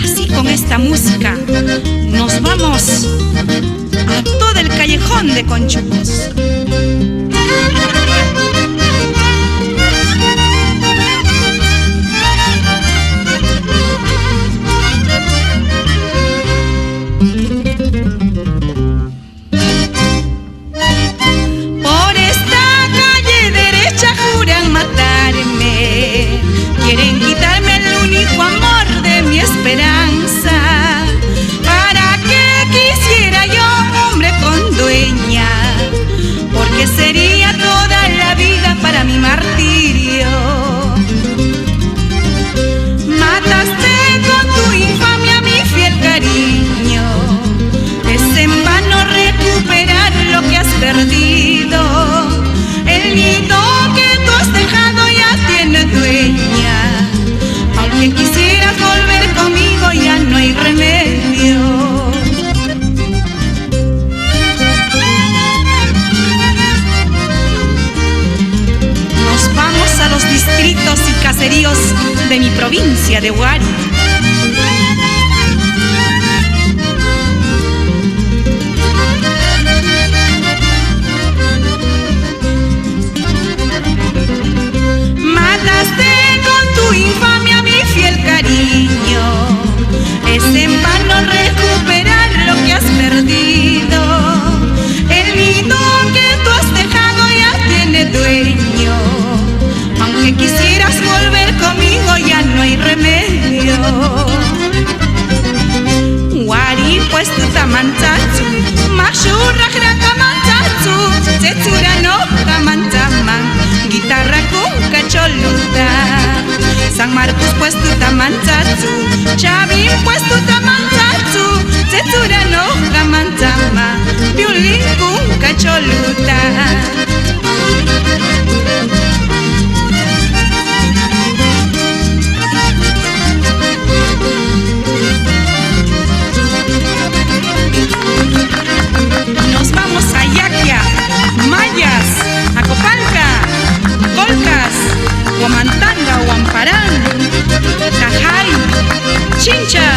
Así con esta música nos vamos a todo el callejón de Conchupos. Por esta calle derecha juran matarme, quieren quitarme el único amor de mi esperanza. ¿Para qué quisiera yo un hombre con dueña? Porque sería toda la vida para mi martirio. Mataste con tu infamia mi fiel cariño, es en vano recuperar lo que has perdido. El nido que tú has dejado ya tiene dueña, aunque quisieras volver conmigo ya no hay remedio. Nos vamos a los distritos y caseríos de mi provincia de Huari. Mataste con tu infamia mi fiel cariño, es en vano recuperar lo que has perdido. El nido que tú has dejado ya tiene dueño, aunque quisieras volver conmigo ya no hay remedio. Huari pues tu tamantatsu, mashurra kamantatsu, tetsura no kamantaman, guitarra con cacholuta. San Marcos pues tu tamantatsu, Chavín pues tu tamantatsu, tetsura no kamantama, violín con cacholuta. Nos vamos a Yaquia, Mayas, Acopalca, Colcas, Huamantanga, Huamparán, Cajay, Chincha,